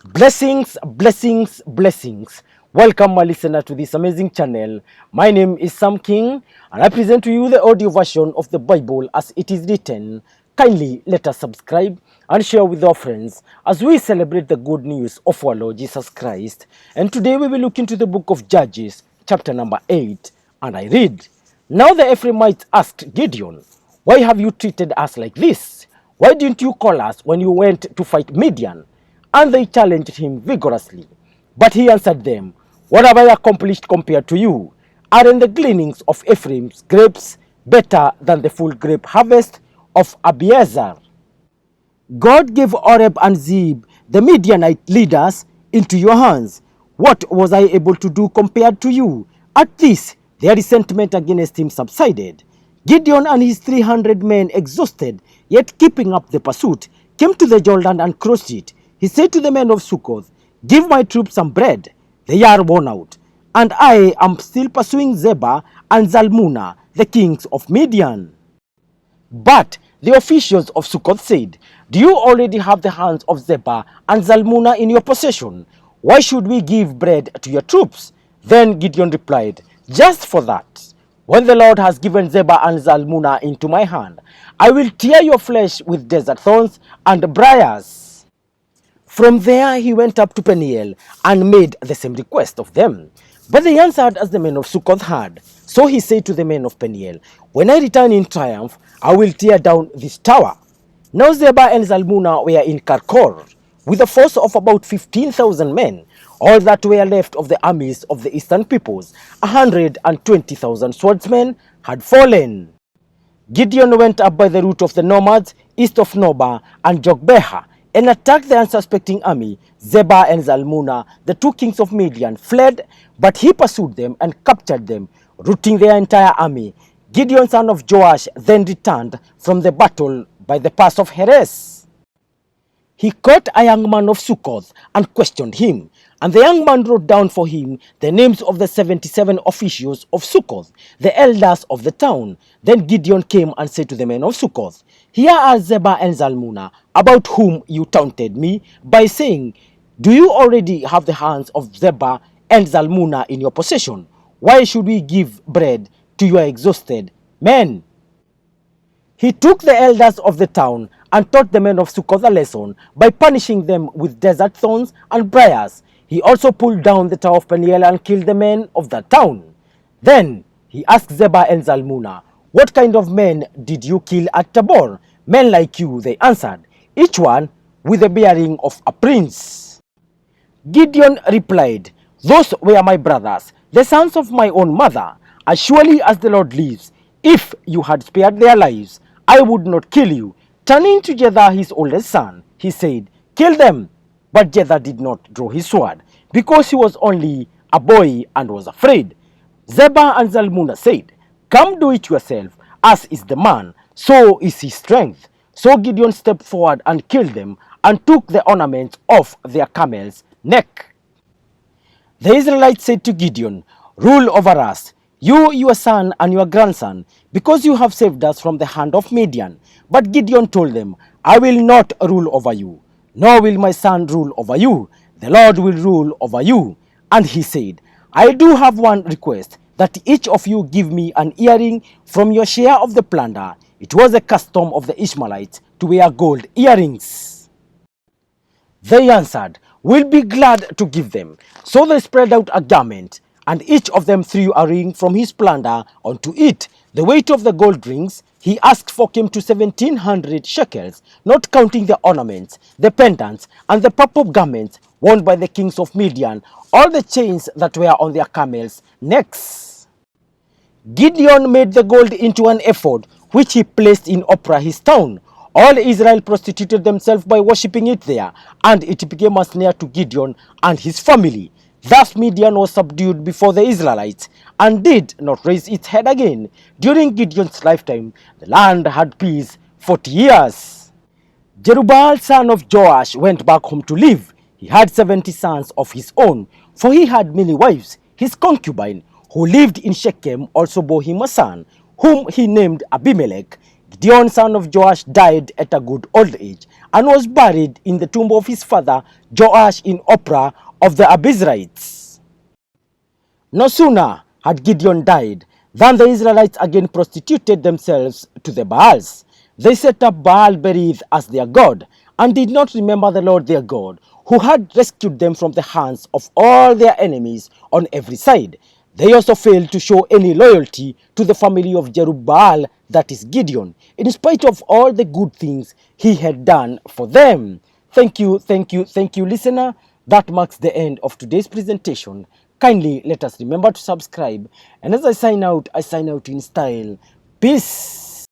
Blessings, blessings, blessings. Welcome, my listener, to this amazing channel. My name is Sam King, and I present to you the audio version of the Bible as it is written. Kindly let us subscribe and share with our friends as we celebrate the good news of our Lord Jesus Christ. And today we will look into the book of Judges, chapter number 8, and I read, Now the Ephraimites asked Gideon, Why have you treated us like this? Why didn't you call us when you went to fight Midian? And they challenged him vigorously. But he answered them, What have I accomplished compared to you? Aren't the gleanings of Ephraim's grapes better than the full grape harvest of Abiezer? God gave Oreb and Zeb, the Midianite leaders, into your hands. What was I able to do compared to you? At this, their resentment against him subsided. Gideon and his 300 men, exhausted, yet keeping up the pursuit, came to the Jordan and crossed it. He said to the men of Succoth, Give my troops some bread. They are worn out, and I am still pursuing Zebah and Zalmunna, the kings of Midian. But the officials of Succoth said, Do you already have the hands of Zebah and Zalmunna in your possession? Why should we give bread to your troops? Then Gideon replied, Just for that. When the Lord has given Zebah and Zalmunna into my hand, I will tear your flesh with desert thorns and briars. From there he went up to Peniel and made the same request of them. But they answered as the men of Succoth had. So he said to the men of Peniel, When I return in triumph, I will tear down this tower. Now Zebah and Zalmunna were in Karkor, with a force of about 15,000 men, all that were left of the armies of the eastern peoples. 120,000 swordsmen had fallen. Gideon went up by the route of the nomads, east of Nobah and Jogbeha, and attacked the unsuspecting army. Zebah and Zalmunna, the two kings of Midian, fled, but he pursued them and captured them, routing their entire army. Gideon, son of Joash, then returned from the battle by the pass of Heres. He caught a young man of Succoth and questioned him, and the young man wrote down for him the names of the 77 officials of Succoth, the elders of the town. Then Gideon came and said to the men of Succoth, Here are Zebah and Zalmunna, about whom you taunted me by saying, Do you already have the hands of Zebah and Zalmunna in your possession? Why should we give bread to your exhausted men? He took the elders of the town and taught the men of Succoth a lesson by punishing them with desert thorns and briars. He also pulled down the tower of Peniel and killed the men of that town. Then he asked Zebah and Zalmunna, What kind of men did you kill at Tabor? Men like you, they answered, each one with the bearing of a prince. Gideon replied, Those were my brothers, the sons of my own mother. As surely as the Lord lives, if you had spared their lives, I would not kill you. Turning to Jether, his oldest son, he said, Kill them. But Jether did not draw his sword, because he was only a boy and was afraid. Zebah and Zalmunna said, Come do it yourself. As is the man, so is his strength. So Gideon stepped forward and killed them, and took the ornaments off their camels' neck. The Israelites said to Gideon, Rule over us, you, your son, and your grandson, because you have saved us from the hand of Midian. But Gideon told them, I will not rule over you, nor will my son rule over you. The Lord will rule over you. And he said, I do have one request, that each of you give me an earring from your share of the plunder. It was a custom of the Ishmaelites to wear gold earrings. They answered, We'll be glad to give them. So they spread out a garment, and each of them threw a ring from his plunder onto it. The weight of the gold rings he asked for came to 1,700 shekels, not counting the ornaments, the pendants, and the purple garments worn by the kings of Midian, all the chains that were on their camels' necks. Gideon made the gold into an ephod, which he placed in Ophrah, his town. All Israel prostituted themselves by worshipping it there, and it became a snare to Gideon and his family. Thus Midian was subdued before the Israelites, and did not raise its head again. During Gideon's lifetime, the land had peace 40 years. Jerubbaal, son of Joash, went back home to live. He had 70 sons of his own, for he had many wives. His concubine, who lived in Shechem, also bore him a son, whom he named Abimelech. Gideon, son of Joash, died at a good old age, and was buried in the tomb of his father Joash in Ophrah of the Abiezrites. No sooner had Gideon died than the Israelites again prostituted themselves to the Baals. They set up Baal-berith as their god and did not remember the Lord their God, who had rescued them from the hands of all their enemies on every side. They also failed to show any loyalty to the family of Jerubbaal, that is Gideon, in spite of all the good things he had done for them. Thank you, listener. That marks the end of today's presentation. Kindly let us remember to subscribe. And as I sign out in style. Peace.